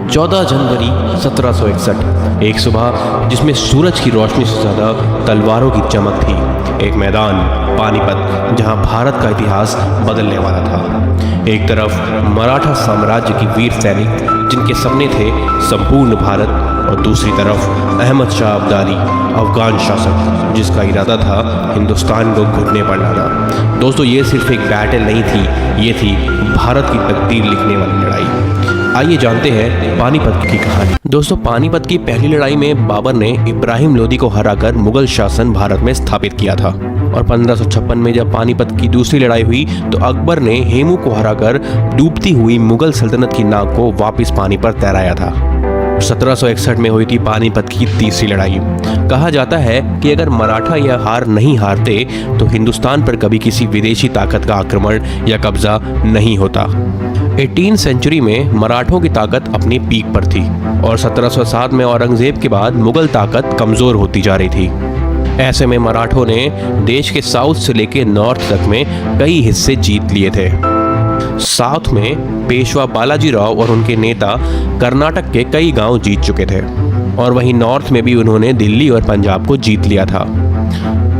14 जनवरी 1761, एक सुबह जिसमें सूरज की रोशनी से ज़्यादा तलवारों की चमक थी। एक मैदान पानीपत जहां भारत का इतिहास बदलने वाला था। एक तरफ मराठा साम्राज्य की वीर सैनिक जिनके सपने थे संपूर्ण भारत, और दूसरी तरफ अहमद शाह अब्दाली, अफगान शासक जिसका इरादा था हिंदुस्तान को घुटने पर लाना। दोस्तों, ये सिर्फ एक बैटल नहीं थी, ये थी भारत की तकदीर लिखने वाली लड़ाई। आइए जानते हैं पानीपत की कहानी। दोस्तों, पानीपत की पहली लड़ाई में बाबर ने इब्राहिम लोदी को हराकर मुगल शासन भारत में स्थापित किया था, और 1556 में जब पानीपत की दूसरी लड़ाई हुई तो अकबर ने हेमू को हराकर डूबती हुई मुगल सल्तनत की नाव को वापस पानी पर तैराया था। 1761 में हुई थी पानीपत की तीसरी लड़ाई। कहा जाता है कि अगर मराठा यह हार नहीं हारते तो हिंदुस्तान पर कभी किसी विदेशी ताकत का आक्रमण या कब्जा नहीं होता। 18वीं सेंचुरी में मराठों की ताकत अपनी पीक पर थी, और 1707 में औरंगजेब के बाद मुगल ताकत कमजोर होती जा रही थी। ऐसे में मराठों ने देश के साउथ से लेकर नॉर्थ तक में कई हिस्से जीत लिए थे। साउथ में पेशवा बालाजी राव और उनके नेता कर्नाटक के कई गांव जीत चुके थे, और वहीं नॉर्थ में भी उन्होंने दिल्ली और पंजाब को जीत लिया था।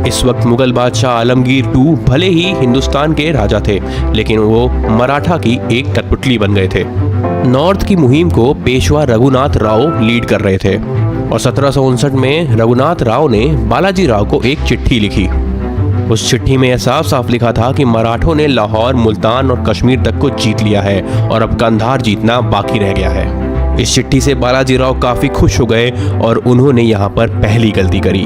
इस वक्त मुगल बादशाह आलमगीर II भले ही हिंदुस्तान के राजा थे, लेकिन वो मराठा की एक कठपुतली बन गए थे। नॉर्थ की मुहिम को पेशवा रघुनाथ राव लीड कर रहे थे, और 1759 में रघुनाथ राव ने बालाजी राव को एक चिट्ठी लिखी। उस चिट्ठी में साफ साफ लिखा था कि मराठों ने लाहौर, मुल्तान और कश्मीर तक को जीत लिया है, और अब कंधार जीतना बाकी रह गया है। इस चिट्ठी से बालाजी राव काफी खुश हो गए, और उन्होंने यहाँ पर पहली गलती करी।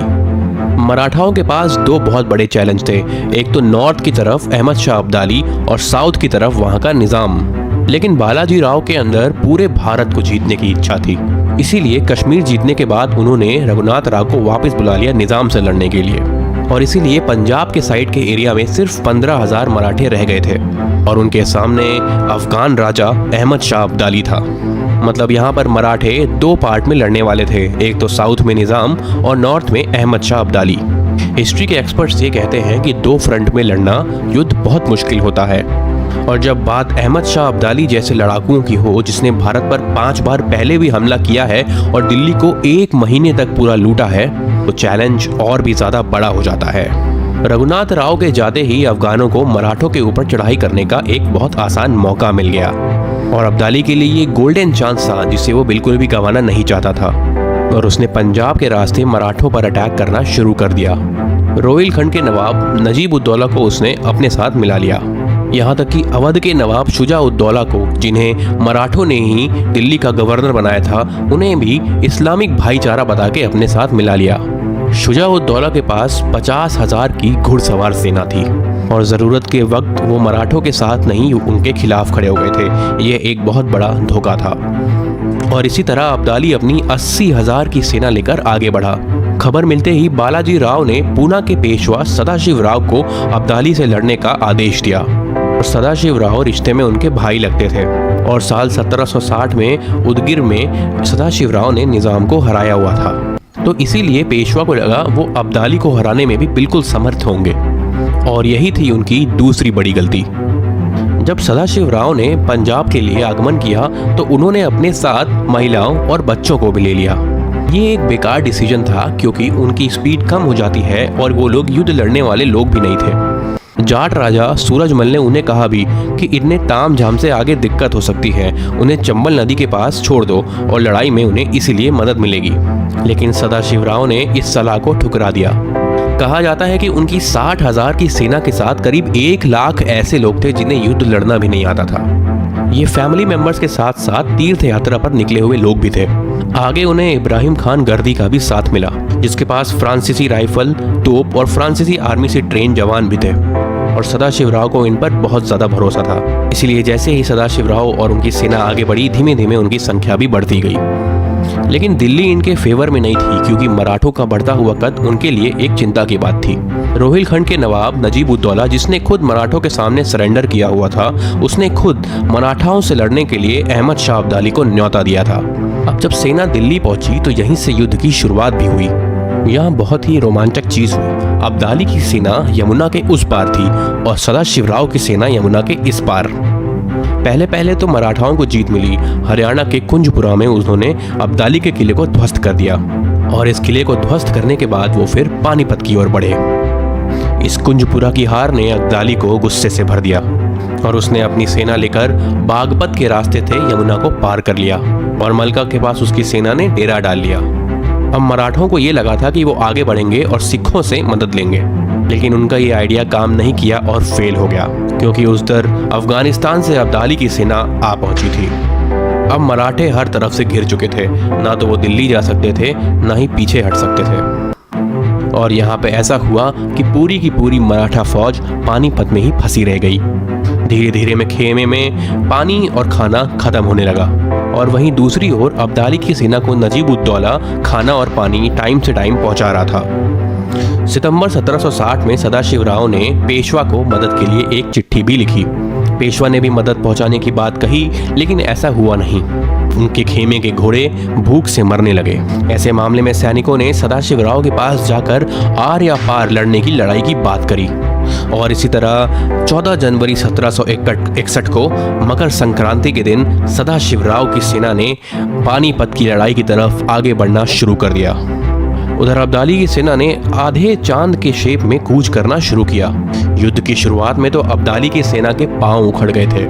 मराठाओं के पास दो बहुत बड़े चैलेंज थे, एक तो नॉर्थ की तरफ अहमद शाह अब्दाली और साउथ की तरफ वहाँ का निजाम। लेकिन बालाजी राव के अंदर पूरे भारत को जीतने की इच्छा थी, इसीलिए कश्मीर जीतने के बाद उन्होंने रघुनाथ राव को वापस बुला लिया निजाम से लड़ने के लिए, और इसीलिए पंजाब के साइड के एरिया में सिर्फ 15,000 मराठे रह गए थे, और उनके सामने अफगान राजा अहमद शाह अब्दाली था। मतलब यहाँ पर मराठे दो पार्ट में लड़ने वाले थे, एक तो साउथ में निजाम और नॉर्थ में अहमद शाह अब्दाली। हिस्ट्री के एक्सपर्ट्स ये कहते हैं कि दो फ्रंट में लड़ना युद्ध बहुत मुश्किल होता है, और जब बात अहमद शाह अब्दाली जैसे लड़ाकुओं की हो जिसने भारत पर 5 बार पहले भी हमला किया है और दिल्ली को 1 महीने तक पूरा लूटा है, तो चैलेंज और भी ज्यादा बड़ा हो जाता है। रघुनाथ राव के जाते ही अफगानों को मराठों के ऊपर चढ़ाई करने का एक बहुत आसान मौका मिल गया, और अब्दाली के लिए ये गोल्डन चांस था जिसे वो बिल्कुल भी गंवाना नहीं चाहता था, और उसने पंजाब के रास्ते मराठों पर अटैक करना शुरू कर दिया। रोहिलखंड के नवाब नजीब उद दौला को उसने अपने साथ मिला लिया, यहाँ तक कि अवध के नवाब शुजा उद दौला को, जिन्हें मराठों ने ही दिल्ली का गवर्नर बनाया था, उन्हें भी इस्लामिक भाईचारा बता के अपने साथ मिला लिया। शुजा उद दौला के पास 50,000 की घुड़सवार सेना थी, और ज़रूरत के वक्त वो मराठों के साथ नहीं उनके खिलाफ खड़े हो गए थे। ये एक बहुत बड़ा धोखा था, और इसी तरह अब्दाली अपनी 80,000 की सेना लेकर आगे बढ़ा। खबर मिलते ही बालाजी राव ने पूना के पेशवा सदाशिव राव को अब्दाली से लड़ने का आदेश दिया, और सदाशिव राव रिश्ते में उनके भाई लगते थे, और साल 1760 में उदगिर में सदाशिव राव ने निजाम को हराया हुआ था, तो इसीलिए पेशवा को लगा वो अब्दाली को हराने में भी बिल्कुल समर्थ होंगे, और यही थी उनकी दूसरी बड़ी गलती। जब सदाशिव राव ने पंजाब के लिए आगमन किया तो उन्होंने अपने साथ महिलाओं और बच्चों को भी ले लिया। ये एक बेकार डिसीजन था, क्योंकि उनकी स्पीड कम हो जाती है और वो लोग युद्ध लड़ने वाले लोग भी नहीं थे। जाट राजा सूरजमल ने उन्हें कहा भी कि इतने ताम झाम से आगे दिक्कत हो सकती है, उन्हें चंबल नदी के पास छोड़ दो और लड़ाई में उन्हें इसीलिए मदद मिलेगी। लेकिन सदाशिव राव ने इस सलाह को ठुकरा दिया। कहा जाता है कि उनकी 60,000 की सेना के साथ करीब 1 लाख ऐसे लोग थे जिन्हें युद्ध लड़ना भी नहीं आता था। ये फैमिली मेंबर्स के साथ साथ तीर्थ यात्रा पर निकले हुए लोग भी थे। आगे उन्हें इब्राहिम खान गर्दी का भी साथ मिला, जिसके पास फ्रांसीसी राइफल, तोप और फ्रांसीसी आर्मी से ट्रेन जवान भी थे, और सदाशिव राव को इन पर बहुत ज्यादा भरोसा था। इसलिए जैसे ही सदाशिव राव और उनकी सेना आगे बढ़ी, धीमे धीमे उनकी संख्या भी बढ़ती गई। लेकिन दिल्ली इनके फेवर में नहीं थी, क्योंकि मराठों का बढ़ता हुआ कद उनके लिए एक चिंता की बात थी। रोहिलखंड के नवाब नजीब उद दौला, जिसने खुद मराठों के सामने सरेंडर किया हुआ था, उसने खुद मराठाओं से लड़ने के लिए अहमद शाह अब्दाली को न्योता दिया था। अब जब सेना दिल्ली पहुंची तो यहीं से युद्ध की शुरुआत भी हुई। यहाँ बहुत ही रोमांचक चीज हुई। अब्दाली की सेना यमुना के उस पार थी और सदाशिव राव की सेना यमुना के इस पार। पहले पहले तो मराठाओं को जीत मिली। हरियाणा के कुंजपुरा में उन्होंने अब्दाली के किले को ध्वस्त कर दिया और इस किले को ध्वस्त करने के बाद वो फिर पानीपत की ओर बढ़े। इस कुंजपुरा की हार ने अब्दाली को गुस्से से भर दिया और उसने अपनी सेना लेकर बागपत के रास्ते थे यमुना को पार कर लिया और मलका के पास उसकी सेना ने डेरा डाल लिया। अब मराठों को ये लगा था कि वो आगे बढ़ेंगे और सिखों से मदद लेंगे, लेकिन उनका ये आइडिया काम नहीं किया और फेल हो गया, क्योंकि उस दर अफगानिस्तान से अब्दाली की सेना आ पहुंची थी। अब मराठे हर तरफ से घिर चुके थे, ना तो वो दिल्ली जा सकते थे, ना ही पीछे हट सकते थे। और यहाँ पे ऐसा हुआ कि पूरी की पूरी मराठा फौज पानीपत में ही फंसी रह गई। धीरे धीरे में खेमे में पानी और खाना खत्म होने लगा और वहीं दूसरी ओर अब्दाली की सेना को नजीब-उद-दौला खाना और पानी टाइम से टाइम पहुंचा रहा था। सितंबर 1760 में सदाशिवराव ने पेशवा को मदद के लिए एक चिट्ठी भी लिखी। पेशवा ने भी मदद पहुंचाने की बात कही, लेकिन ऐसा हुआ नहीं। उनके खेमे के घोड़े भूख से मरने लगे। ऐसे मामले में सैनिकों ने सदाशिवराव के पास जाकर आर या पार लड़ने की लड़ाई की बात करी और इसी तरह 14 जनवरी 1761 को मकर संक्रांति के दिन सदाशिवराव की सेना ने पानीपत की लड़ाई की तरफ आगे बढ़ना शुरू कर दिया। उधर अब्दाली की सेना ने आधे चांद के शेप में कूच करना शुरू किया। युद्ध की शुरुआत में तो अब्दाली की सेना के पांव उखड़ गए थे,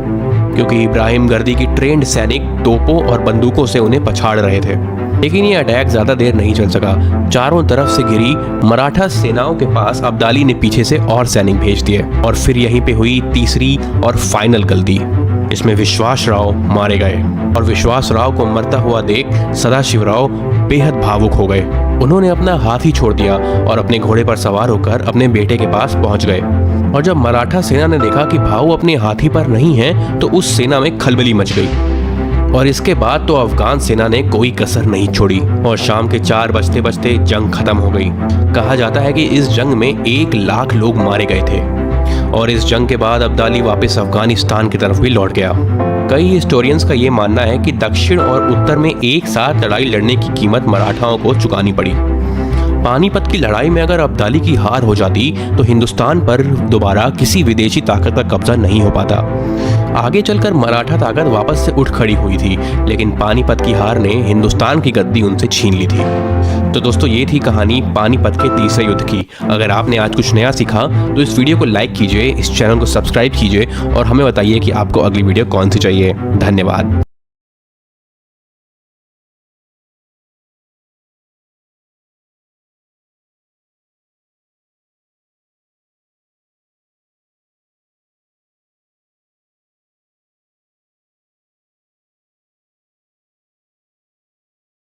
क्योंकि इब्राहिम गर्दी की ट्रेंड सैनिक तोपों और बंदूकों से उन्हें पछाड़ रहे थे। लेकिन ये अटैक ज्यादा देर नहीं चल सका। चारों तरफ से घिरी मराठा सेनाओं के पास अब्दाली ने पीछे से और सैनिक भेज दिए और फिर यहीं पे हुई तीसरी और फाइनल गलती। इसमें विश्वासराव मारे गए और विश्वासराव को मरता हुआ देख सदाशिवराव बेहद भावुक हो गए। उन्होंने अपना हाथी छोड़ दिया और अपने घोड़े पर सवार होकर अपने बेटे के पास पहुंच गए। और जब मराठा सेना ने देखा कि भाऊ अपने हाथी पर नहीं है, तो उस सेना में खलबली मच गई और इसके बाद तो अफगान सेना ने कोई कसर नहीं छोड़ी और शाम के 4 बजते बजते जंग खत्म हो गई। कहा जाता है कि इस जंग में 1 लाख लोग मारे गए थे और इस जंग के बाद अब्दाली वापस अफगानिस्तान की तरफ भी लौट गया। कई हिस्टोरियंस का ये मानना है कि दक्षिण और उत्तर में एक साथ लड़ाई लड़ने की कीमत मराठाओं को चुकानी पड़ी। पानीपत की लड़ाई में अगर अब्दाली की हार हो जाती तो हिंदुस्तान पर दोबारा किसी विदेशी ताकत का कब्जा नहीं हो पाता। आगे चलकर मराठा ताकत वापस से उठ खड़ी हुई थी, लेकिन पानीपत की हार ने हिंदुस्तान की गद्दी उनसे छीन ली थी। तो दोस्तों, ये थी कहानी पानीपत के तीसरे युद्ध की। अगर आपने आज कुछ नया सीखा तो इस वीडियो को लाइक कीजिए, इस चैनल को सब्सक्राइब कीजिए और हमें बताइए कि आपको अगली वीडियो कौन सी चाहिए। धन्यवाद।